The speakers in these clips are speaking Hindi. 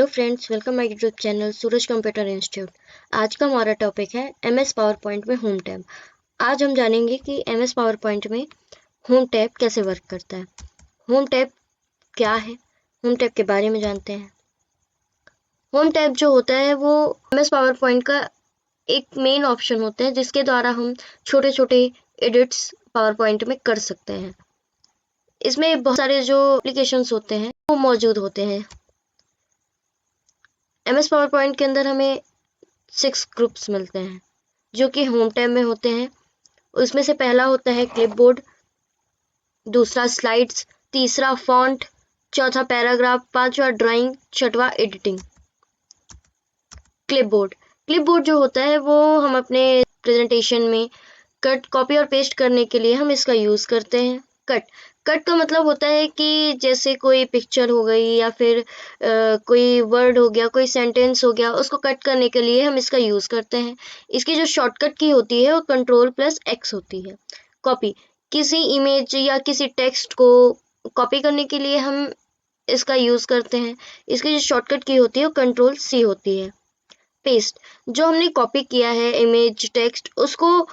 Hello friends, welcome my YouTube channel Suraj computer institute. आज का हमारा टॉपिक है एमएस पावर पॉइंट में होम टैब। आज हम जानेंगे कि एमएस पावर पॉइंट में होम टैब कैसे वर्क करता है, होम टैब क्या है, होम टैब के बारे में जानते हैं। होम टैब जो होता है वो एमएस पावर पॉइंट का एक मेन ऑप्शन होता है जिसके द्वारा हम छोटे छोटे एडिट्स पावर पॉइंट में कर सकते हैं। इसमें बहुत सारे जो एप्लीकेशंस होते हैं वो मौजूद होते हैं। एमएस पावर पॉइंट के अंदर हमें 6 ग्रुप्स मिलते हैं जो कि होम टैब में होते हैं। उसमें से पहला होता है क्लिपबोर्ड, दूसरा स्लाइड्स, तीसरा फॉन्ट, चौथा पैराग्राफ, पांचवा ड्राइंग, छठवां एडिटिंग। क्लिपबोर्ड जो होता है वो हम अपने प्रेजेंटेशन में कट, कॉपी और पेस्ट करने के लिए हम इसका यूज़ करते हैं। कट का मतलब होता है कि जैसे कोई पिक्चर हो गई या फिर कोई वर्ड हो गया, कोई सेंटेंस हो गया, उसको कट करने के लिए हम इसका यूज़ करते हैं। इसकी जो शॉर्टकट की होती है वो Ctrl+X होती है। कॉपी, किसी इमेज या किसी टेक्स्ट को कॉपी करने के लिए हम इसका यूज़ करते हैं। इसकी जो शॉर्टकट की होती है वो Ctrl+C होती है। पेस्ट, जो हमने कॉपी किया है इमेज, टेक्स्ट, उसको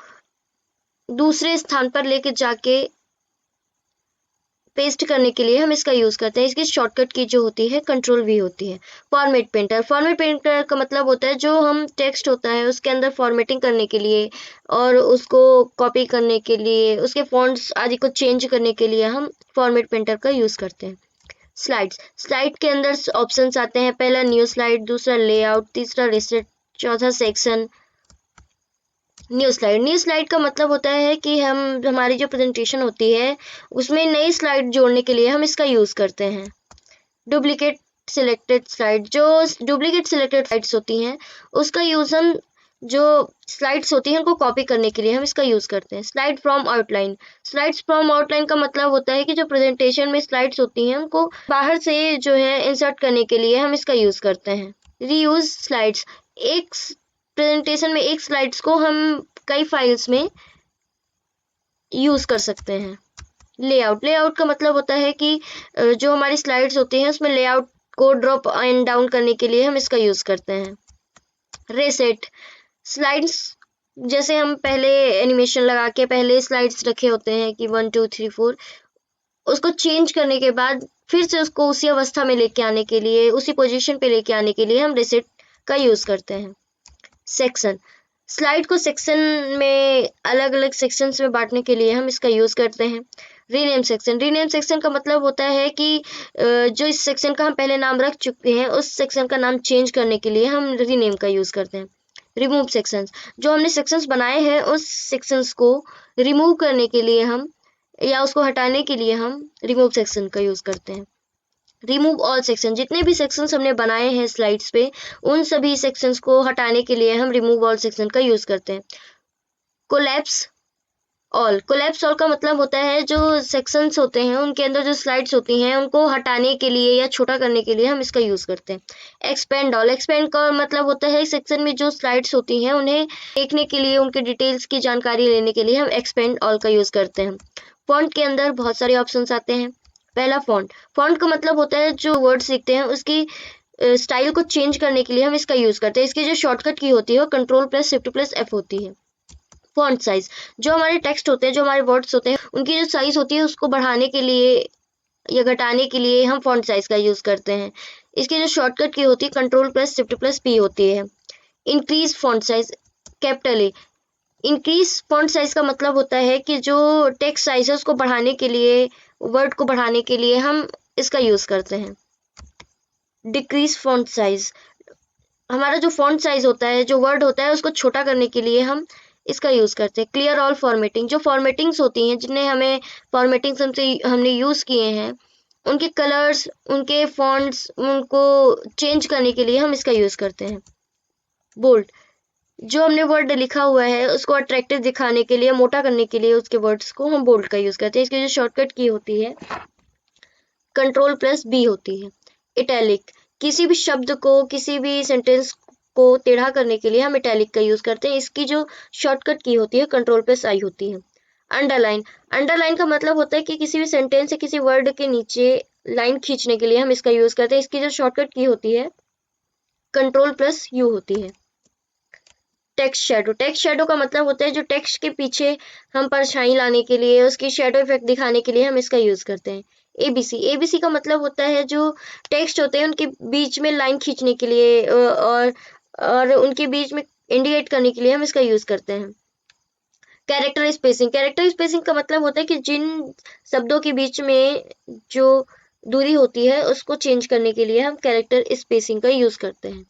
दूसरे स्थान पर लेके जाके पेस्ट करने के लिए हम इसका यूज़ करते हैं। इसकी शॉर्टकट की जो होती है Ctrl+V होती है। फॉर्मेट पेंटर का मतलब होता है जो हम टेक्स्ट होता है उसके अंदर फॉर्मेटिंग करने के लिए और उसको कॉपी करने के लिए, उसके फॉन्ट्स आदि को चेंज करने के लिए हम फॉर्मेट पेंटर का यूज़ करते हैं। स्लाइड के अंदर ऑप्शंस आते हैं, पहला न्यू स्लाइड, दूसरा लेआउट, तीसरा रिसेट, चौथा सेक्शन। न्यू स्लाइड का मतलब होता है कि हम हमारी जो प्रेजेंटेशन होती है उसमें नई स्लाइड जोड़ने के लिए हम इसका यूज़ करते हैं। डुप्लीकेट सिलेक्टेड स्लाइड्स होती हैं उसका यूज़ हम जो स्लाइड्स होती हैं उनको कॉपी करने के लिए हम इसका यूज़ करते हैं। स्लाइड्स फ्रॉम आउटलाइन का मतलब होता है कि जो प्रेजेंटेशन में स्लाइड्स होती हैं उनको बाहर से जो है इंसर्ट करने के लिए हम इसका यूज़ करते हैं। रीयूज स्लाइड्स, एक प्रेजेंटेशन में एक स्लाइड्स को हम कई फाइल्स में यूज़ कर सकते हैं। लेआउट का मतलब होता है कि जो हमारी स्लाइड्स होती हैं उसमें लेआउट को ड्रॉप एंड डाउन करने के लिए हम इसका यूज़ करते हैं। रीसेट, स्लाइड्स जैसे हम पहले एनिमेशन लगा के पहले स्लाइड्स रखे होते हैं कि 1 2 3 4, उसको चेंज करने के बाद फिर से उसको उसी अवस्था में लेके आने के लिए, उसी पोजीशन पे लेके आने के लिए हम रीसेट का यूज़ करते हैं। सेक्शन, स्लाइड को सेक्शन में अलग अलग सेक्शंस में बांटने के लिए हम इसका यूज़ करते हैं। रीनेम सेक्शन का मतलब होता है कि जो इस सेक्शन का हम पहले नाम रख चुके हैं उस सेक्शन का नाम चेंज करने के लिए हम रीनेम का यूज़ करते हैं। रिमूव सेक्शंस, जो हमने सेक्शंस बनाए हैं उस सेक्शंस को रिमूव करने के लिए हम या उसको हटाने के लिए हम रिमूव सेक्शन का यूज़ करते हैं। रिमूव ऑल सेक्शन, जितने भी सेक्शंस हमने बनाए हैं स्लाइड्स पे उन सभी सेक्शंस को हटाने के लिए हम रिमूव ऑल सेक्शन का यूज़ करते हैं। कोलैप्स ऑल का मतलब होता है जो सेक्शंस होते हैं उनके अंदर जो स्लाइड्स होती हैं उनको हटाने के लिए या छोटा करने के लिए हम इसका यूज़ करते हैं। एक्सपेंड का मतलब होता है सेक्शन में जो स्लाइड्स होती हैं उन्हें देखने के लिए, उनके डिटेल्स की जानकारी लेने के लिए हम एक्सपेंड ऑल का यूज़ करते हैं। फॉन्ट के अंदर बहुत सारे ऑप्शंस आते हैं। पहला फॉन्ट का मतलब होता है जो वर्ड्स लिखते हैं उसकी स्टाइल को चेंज करने के लिए हम इसका यूज़ करते हैं। इसकी जो शॉर्टकट की होती है वो Ctrl+Shift+F होती है। फॉन्ट साइज, जो हमारे टेक्स्ट होते हैं, जो हमारे वर्ड्स होते हैं उनकी जो साइज होती है उसको बढ़ाने के लिए या घटाने के लिए हम फॉन्ट साइज का यूज़ करते हैं। इसकी जो शॉर्टकट की होती है Ctrl+Shift+P होती है। Increase font size, capital A. Increase font size का मतलब होता है कि जो टेक्स्ट साइज है उसको बढ़ाने के लिए, वर्ड को बढ़ाने के लिए हम इसका यूज़ करते हैं। डिक्रीज फॉन्ट साइज, हमारा जो फॉन्ट साइज होता है, जो वर्ड होता है उसको छोटा करने के लिए हम इसका यूज़ करते हैं। क्लियर ऑल फॉर्मेटिंग, जो फॉर्मेटिंग्स होती हैं जिन्हें हमने हमने यूज़ किए हैं उनके कलर्स, उनके फॉन्ट्स, उनको चेंज करने के लिए हम इसका यूज़ करते हैं। बोल्ड, जो हमने वर्ड लिखा हुआ है उसको अट्रैक्टिव दिखाने के लिए, मोटा करने के लिए उसके वर्ड्स को हम बोल्ड का यूज़ करते हैं। इसकी जो शॉर्टकट की होती है Ctrl+B होती है। इटैलिक, किसी भी शब्द को, किसी भी सेंटेंस को टेढ़ा करने के लिए हम इटैलिक का यूज़ करते हैं। इसकी जो शॉर्टकट की होती है Ctrl+I होती है। अंडरलाइन का मतलब होता है कि किसी भी सेंटेंस या किसी वर्ड के नीचे लाइन खींचने के लिए हम इसका यूज़ करते हैं। इसकी जो शॉर्टकट की होती है कंट्रोल प्लस यू होती है। टेक्स्ट शेडो, टेक्स्ट शेडो का मतलब होता है जो टेक्स्ट के पीछे हम परछाई लाने के लिए, उसकी शेडो इफेक्ट दिखाने के लिए हम इसका यूज करते हैं। एबीसी, एबीसी का मतलब होता है जो टेक्स्ट होते हैं उनके बीच में लाइन खींचने के लिए और उनके बीच में इंडिकेट करने के लिए हम इसका यूज करते हैं। कैरेक्टर स्पेसिंग, कैरेक्टर स्पेसिंग का मतलब होता है कि जिन शब्दों के बीच में जो दूरी होती है उसको चेंज करने के लिए हम कैरेक्टर स्पेसिंग का यूज करते हैं।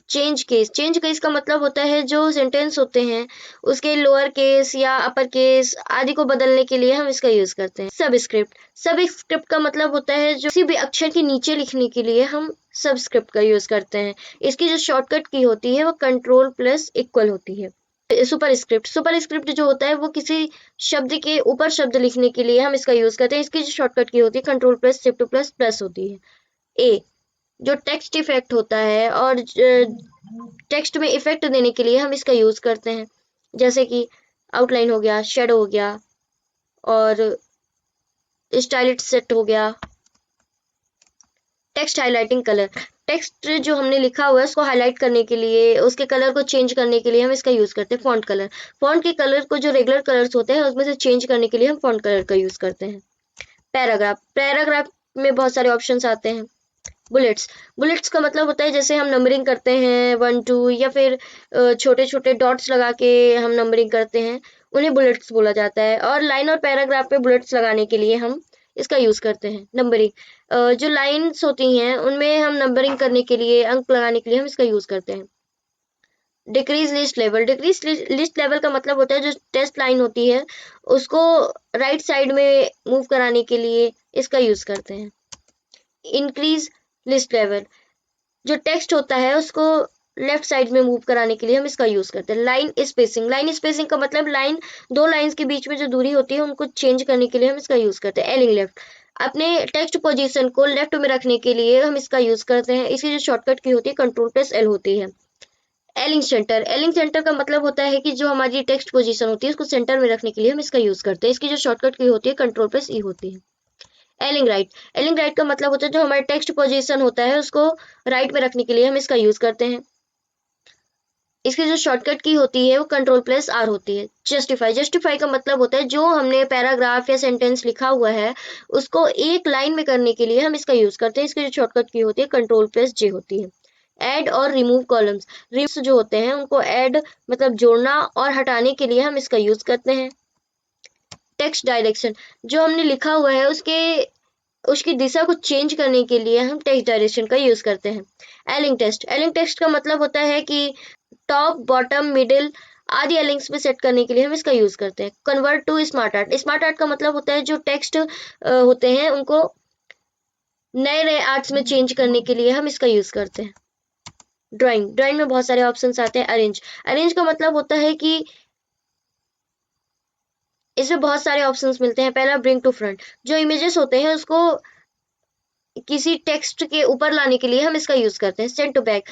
चेंज केस, चेंज केस का मतलब होता है जो सेंटेंस होते हैं उसके लोअर केस या अपर केस आदि को बदलने के लिए हम इसका यूज करते हैं। सबस्क्रिप्ट, सबस्क्रिप्ट का मतलब होता है जो किसी भी अक्षर के नीचे लिखने के लिए हम सबस्क्रिप्ट का यूज करते हैं। इसकी जो शॉर्टकट की होती है वो कंट्रोल प्लस इक्वल होती है। सुपरस्क्रिप्ट, सुपरस्क्रिप्ट जो होता है वो किसी शब्द के ऊपर शब्द लिखने के लिए हम इसका यूज करते हैं। इसकी जो शॉर्टकट की होती है control plus shift plus plus होती है। ए, जो टेक्स्ट इफेक्ट होता है और टेक्स्ट में इफेक्ट देने के लिए हम इसका यूज करते हैं, जैसे कि आउटलाइन हो गया, शेडो हो गया और स्टाइलिश सेट हो गया। टेक्स्ट हाईलाइटिंग कलर, टेक्स्ट जो हमने लिखा हुआ है उसको हाईलाइट करने के लिए, उसके कलर को चेंज करने के लिए हम इसका यूज करते हैं। फॉन्ट कलर, फॉन्ट के कलर को जो रेगुलर कलर्स होते हैं उसमें से चेंज करने के लिए हम फॉन्ट कलर का यूज करते हैं। पैराग्राफ, पैराग्राफ में बहुत सारे ऑप्शंस आते हैं। बुलेट्स, बुलेट्स का मतलब होता है जैसे हम नंबरिंग करते हैं 1 2 या फिर छोटे छोटे डॉट्स लगा के हम नंबरिंग करते हैं, उन्हें बुलेट्स बोला जाता है। और लाइन और पैराग्राफ पे बुलेट्स लगाने के लिए हम इसका यूज करते हैं। नंबरिंग, जो लाइंस होती हैं उनमें हम नंबरिंग करने के लिए, अंक लगाने के लिए हम इसका यूज करते हैं। Decrease list level, decrease list level का मतलब होता है जो टेस्ट लाइन होती है उसको राइट साइड में मूव कराने के लिए इसका यूज करते हैं। इंक्रीज लिस्ट लेवल, जो टेक्स्ट होता है उसको लेफ्ट साइड में मूव कराने के लिए हम इसका यूज करते हैं। लाइन स्पेसिंग, लाइन स्पेसिंग का मतलब लाइन, दो लाइंस के बीच में जो दूरी होती है उनको चेंज करने के लिए हम इसका यूज करते हैं। एलिंग लेफ्ट, अपने टेक्स्ट पोजीशन को लेफ्ट में रखने के लिए हम इसका यूज करते हैं। इसकी जो शॉर्टकट की होती है कंट्रोल प्लस एल होती है। एलिंग सेंटर, एलिंग सेंटर का मतलब होता है कि जो हमारी टेक्स्ट पोजीशन होती है उसको सेंटर में रखने के लिए हम इसका यूज करते हैं। इसकी जो शॉर्टकट की होती है कंट्रोल प्लस ई होती है। एलिंग राइट, एलिंग राइट का मतलब होता है जो हमारा टेक्स्ट पोजीशन होता है उसको राइट में रखने के लिए हम इसका यूज करते हैं। इसकी जो शॉर्टकट की होती है वो कंट्रोल प्लस आर होती है। जस्टिफाई, जस्टिफाई का मतलब होता है जो हमने पैराग्राफ या सेंटेंस लिखा हुआ है उसको एक लाइन में करने के लिए हम इसका यूज करते हैं। इसकी जो शॉर्टकट की होती है कंट्रोल प्लस जे होती है। ऐड और रिमूव कॉलम्स, रिमूव जो होते हैं उनको ऐड मतलब जोड़ना और हटाने के लिए हम इसका यूज करते हैं। टेक्स्ट डायरेक्शन, जो हमने लिखा हुआ है उसकी दिशा को चेंज करने के लिए हम टेक्स्ट डायरेक्शन का यूज करते हैं। एलिंग टेक्स्ट, एलिंग टेक्स्ट का मतलब होता है कि टॉप बॉटम मिडिल आदि एलिंग्स में सेट करने के लिए हम इसका यूज करते हैं। Convert to smart art, smart art का मतलब होता है जो टेक्स्ट होते हैं उनको नए नए आर्ट्स में चेंज करने के लिए हम इसका यूज करते हैं। ड्राइंग, ड्राइंग में बहुत सारे ऑप्शंस आते हैं। अरेंज, अरेंज का मतलब होता है कि इसमें बहुत सारे ऑप्शंस मिलते हैं। पहला ब्रिंग टू फ्रंट, जो इमेजेस होते हैं उसको किसी टेक्स्ट के ऊपर लाने के लिए हम इसका यूज करते हैं। सेंड टू बैक,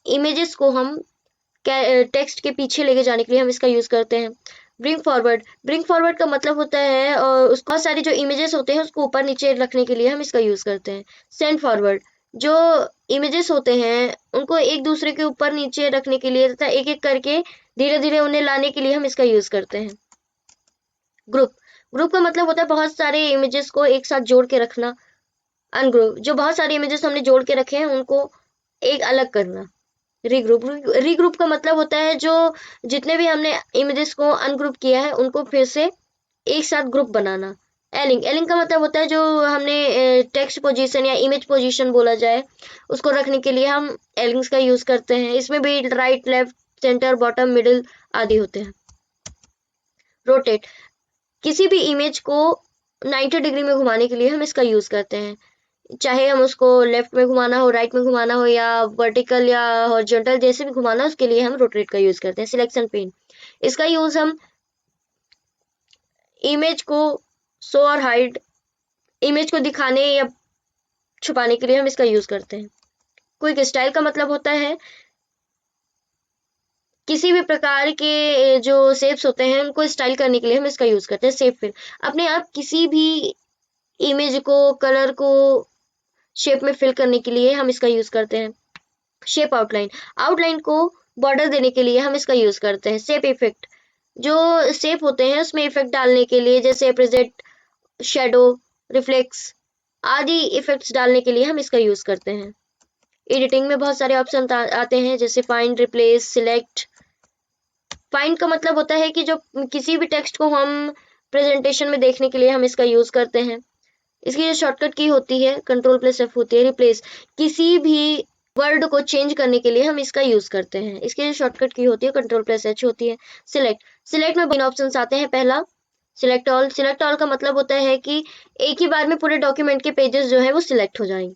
इमेजेस को हम टेक्स्ट के पीछे लेके जाने के लिए हम इसका यूज करते हैं। ब्रिंग फॉरवर्ड, ब्रिंग फॉरवर्ड का मतलब होता है और उसको बहुत सारी जो इमेजेस होते हैं उसको ऊपर नीचे रखने के लिए हम इसका यूज करते हैं। सेंड फॉरवर्ड, जो इमेजेस होते हैं उनको एक दूसरे के ऊपर नीचे रखने के लिए तथा एक एक करके धीरे धीरे उन्हें लाने के लिए हम इसका यूज करते हैं। ग्रुप, ग्रुप का मतलब होता है बहुत सारे इमेजेस को एक साथ जोड़ के रखना। अनग्रुप, जो बहुत सारे इमेजेस हमने जोड़ के रखे हैं उनको एक अलग करना। रीग्रुप, रीग्रुप का मतलब होता है जो जितने भी हमने इमेजेस को अनग्रुप किया है उनको फिर से एक साथ ग्रुप बनाना। एलिंग, एलिंग का मतलब होता है जो हमने टेक्स्ट पोजीशन या इमेज पोजीशन बोला जाए उसको रखने के लिए हम एलिंग्स का यूज करते हैं। इसमें भी right left centre bottom middle आदि होते हैं। रोटेट, किसी भी इमेज को 90 डिग्री में घुमाने के लिए हम इसका यूज करते हैं, चाहे हम उसको लेफ्ट में घुमाना हो, राइट में घुमाना हो या वर्टिकल या हॉरिजॉन्टल जैसे भी घुमाना हो उसके लिए हम रोटेट का यूज करते हैं। सिलेक्शन पेन, इसका यूज हम इमेज को शो और हाइड, इमेज को दिखाने या छुपाने के लिए हम इसका यूज करते हैं। क्विक स्टाइल का मतलब होता है किसी भी प्रकार के जो शेप्स होते हैं उनको स्टाइल करने के लिए हम इसका यूज करते हैं। शेप फिल, अपने आप किसी भी इमेज को कलर को शेप में फिल करने के लिए हम इसका यूज करते हैं। शेप आउटलाइन, आउटलाइन को बॉर्डर देने के लिए हम इसका यूज करते हैं। शेप इफेक्ट, जो शेप होते हैं उसमें इफेक्ट डालने के लिए, जैसे प्रेजेंट, शेडो, रिफ्लेक्स आदि इफेक्ट्स डालने के लिए हम इसका यूज करते हैं। एडिटिंग में बहुत सारे ऑप्शन आते हैं, जैसे फाइंड, रिप्लेस, सिलेक्ट। फाइंड का मतलब होता है कि जो किसी भी टेक्स्ट को हम प्रेजेंटेशन में देखने के लिए हम इसका यूज करते हैं। इसकी जो शॉर्टकट की होती है Ctrl+F होती है। रिप्लेस, किसी भी वर्ड को चेंज करने के लिए हम इसका यूज करते हैं। इसकी जो शॉर्टकट की होती है Ctrl+H होती है। सिलेक्ट, सिलेक्ट में 2 ऑप्शंस आते हैं। पहला सिलेक्ट ऑल, सिलेक्ट ऑल का मतलब होता है कि एक ही बार में पूरे डॉक्यूमेंट के पेजेस जो है वो सिलेक्ट हो जाएंगे।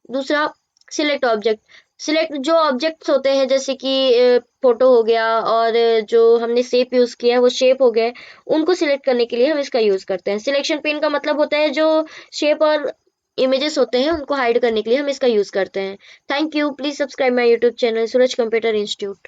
दूसरा सिलेक्ट ऑब्जेक्ट, सिलेक्ट जो ऑब्जेक्ट्स होते हैं, जैसे कि फोटो हो गया और जो हमने शेप यूज किया है वो शेप हो गए, उनको सिलेक्ट करने के लिए हम इसका यूज करते हैं। सिलेक्शन पिन का मतलब होता है जो शेप और इमेजेस होते हैं उनको हाइड करने के लिए हम इसका यूज करते हैं। Thank you, please subscribe my YouTube channel Suraj computer institute.